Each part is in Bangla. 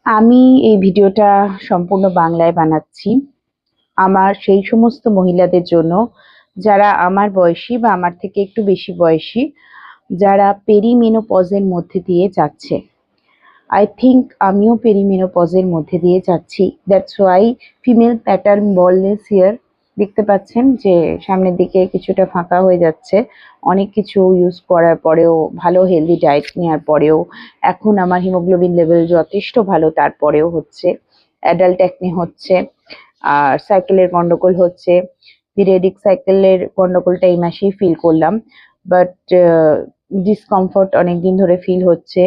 আমি এই ভিডিওটা সম্পূর্ণ বাংলায় বানাচ্ছি। আমার সেই সমস্ত মহিলাদের জন্য যারা আমার বয়সী বা আমার থেকে একটু বেশি বয়সী, যারা পেরিমেনোপজের মধ্যে দিয়ে যাচ্ছে। আই থিঙ্ক আমিও পেরিমেনোপজের মধ্যে দিয়ে যাচ্ছি। That's why female pattern boldness here. দেখতে পাচ্ছেন যে সামনের দিকে কিছুটা ফাঁকা হয়ে যাচ্ছে। অনেক কিছু ইউজ করার পরেও, ভালো হেলদি ডায়েট নেওয়ার পরেও এখন আমার হিমোগ্লোবিন লেভেল যথেষ্ট ভালো, তারপরেও হচ্ছে। অ্যাডাল্ট অ্যাকনে হচ্ছে, আর সাইকেলের গন্ডগোল হচ্ছে। পিরিয়ডিক সাইকেলের গন্ডগোলটা এই মাসেই ফিল করলাম, বাট ডিসকমফর্ট অনেকদিন ধরে ফিল হচ্ছে।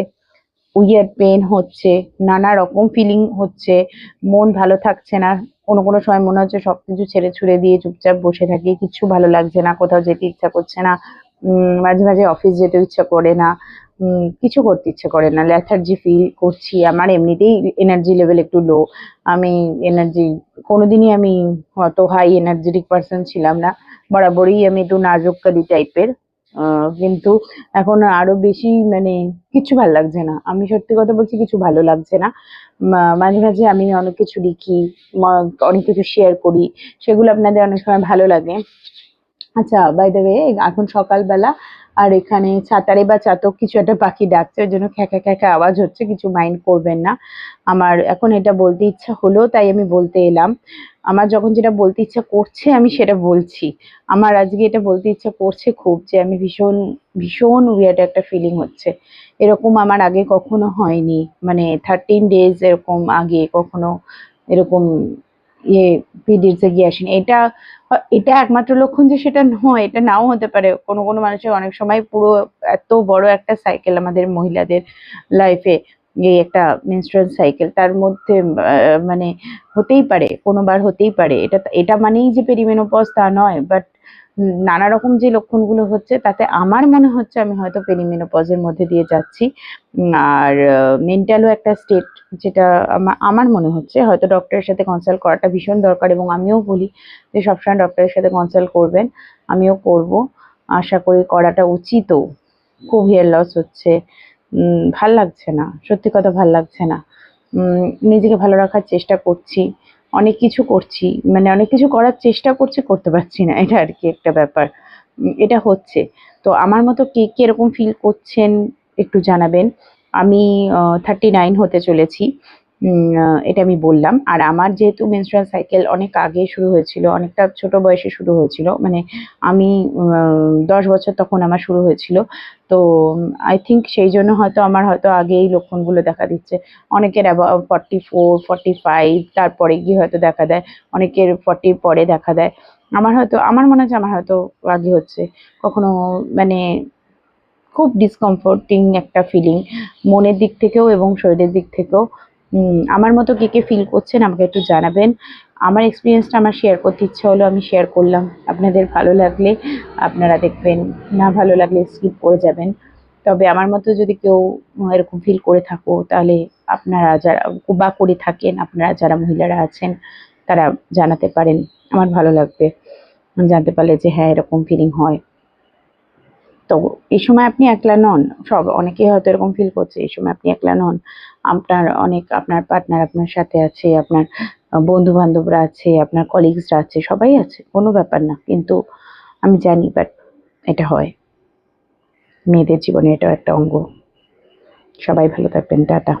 উইয়ার্ড পেন হচ্ছে, নানা রকম ফিলিং হচ্ছে, মন ভালো থাকছে না। কোনো কোনো সময় মনে হচ্ছে সবকিছু ছেড়ে ছুড়ে দিয়ে চুপচাপ বসে থাকি, কিচ্ছু ভালো লাগছে না, কোথাও যেতে ইচ্ছা করছে না। মাঝে মাঝে অফিস যেতে ইচ্ছা করে না, কিছু করতে ইচ্ছে করে না, লেথার্জি ফিল করছি। আমার এমনিতেই এনার্জি লেভেল একটু লো। আমি এনার্জি কোনোদিনই আমি হয়তো হাই এনার্জেটিক পার্সন ছিলাম না, বরাবরই আমি একটু নাজুককারি টাইপের। কিন্তু এখন আরো বেশি, মানে কিছু ভালো লাগছে না। আমি সত্যি কথা বলছি, কিছু ভালো লাগছে না। মাঝে মাঝে আমি অনেক কিছু লিখি, অনেক কিছু শেয়ার করি, সেগুলো আপনাদের অনেক সময় ভালো লাগে। আচ্ছা, বাই দ্য ওয়ে, এখন সকালবেলা, আর এখানে ছাতারে বা চাতক কিছু একটা পাখি ডাকছে, ওই জন্য খ্যাঁকা খ্যাঁকা আওয়াজ হচ্ছে, কিছু মাইন্ড করবেন না। আমার এখন এটা বলতে ইচ্ছা হলো, তাই আমি বলতে এলাম। আমার যখন যেটা বলতে ইচ্ছা করছে আমি সেটা বলছি। আমার আজকে এটা বলতে ইচ্ছা করছে খুব, যে আমি ভীষণ ভীষণ উইয়ার্ড একটা ফিলিং হচ্ছে। এরকম আমার আগে কখনো হয়নি, মানে 13 ডেজ এরকম আগে কখনো এরকম ইয়ে পিরিয়ডসে গিয়ে আসেনি। এটা এটা একমাত্র লক্ষণ যে সেটা নয়, এটা নাও হতে পারে। কোনো কোনো মানুষের অনেক সময় পুরো এত বড় একটা সাইকেল আমাদের মহিলাদের লাইফে, এই একটা মেনস্ট্রুয়াল সাইকেল, তার মধ্যে মানে হতেই পারে, কোনোবার হতেই পারে। এটা এটা মানেই যে পেরিমেনোপজ তা নয়, বাট নানা রকম যে লক্ষণগুলো হচ্ছে তাতে আমার মনে হচ্ছে আমি হয়তো পেরিমেনোপজের মধ্যে দিয়ে যাচ্ছি। আর মেন্টালও একটা স্টেট, যেটা আমার মনে হচ্ছে হয়তো ডক্টরের সাথে কনসাল্ট করাটা ভীষণ দরকার, এবং আমিও বলি যে সবসময় ডক্টরের সাথে কনসাল্ট করবেন। আমিও করব, আশা করি করাটা উচিতও। খুব হেয়ার লস হচ্ছে, ভাল লাগছে না, সত্যি কথা ভাল লাগছে না। নিজেকে ভালো রাখার চেষ্টা করছি, অনেক কিছু করছি, মানে অনেক কিছু করার চেষ্টা করছি, করতে পারছি না, এটা আর কি একটা ব্যাপার। এটা হচ্ছে। তো আমার মতো কে কে এরকম ফিল করছেন একটু জানাবেন। আমি 39 হতে চলেছি, এটা আমি বললাম। আর আমার যেহেতু মেনস্ট্রুয়াল সাইকেল অনেক আগে শুরু হয়েছিল, অনেকটা ছোট বয়সে শুরু হয়েছিল, মানে আমি 10 বছর তখন আমার শুরু হয়েছিল। তো আই থিঙ্ক সেই জন্য হয়তো আমার হয়তো আগে এই লক্ষণগুলো দেখা দিচ্ছে। অনেকের 44, 45 তারপরে গিয়ে হয়তো দেখা দেয়, অনেকের 40 পরে দেখা দেয়। আমার মনে হচ্ছে আমার হয়তো আগে হচ্ছে। কখনো মানে খুব ডিসকমফোর্টিং একটা ফিলিং, মনের দিক থেকেও এবং শরীরের দিক থেকেও। আমার মতো কে কে ফিল করছেন আমাকে একটু জানাবেন। আমার এক্সপিরিয়েন্সটা আমার শেয়ার করতে ইচ্ছা হলো, আমি শেয়ার করলাম। আপনাদের ভালো লাগলে আপনারা দেখবেন, না ভালো লাগলে স্কিপ করে যাবেন। তবে আমার মতো যদি কেউ এরকম ফিল করে থাকো, তাহলে আপনারা যারা বা করে থাকেন, আপনারা যারা মহিলারা আছেন তারা জানাতে পারেন। আমার ভালো লাগবে জানতে পারলে যে হ্যাঁ, এরকম ফিলিং হয়। তো এই সময় আপনি একলা নন। অনেকেই হয়তো এরকম ফিল করছে, এই সময় আপনি একলা নন। আপনার পার্টনার আপনার সাথে আছে, আপনার বন্ধু-বান্ধবরা আছে, আপনার কলিগসরা আছে, সবাই আছে। কোনো ব্যাপার না। কিন্তু আমি জানি, বাট এটা হয়। মেয়েদের জীবনে এটাও একটা অঙ্গ। সবাই ভালো থাকবেন। টাটা।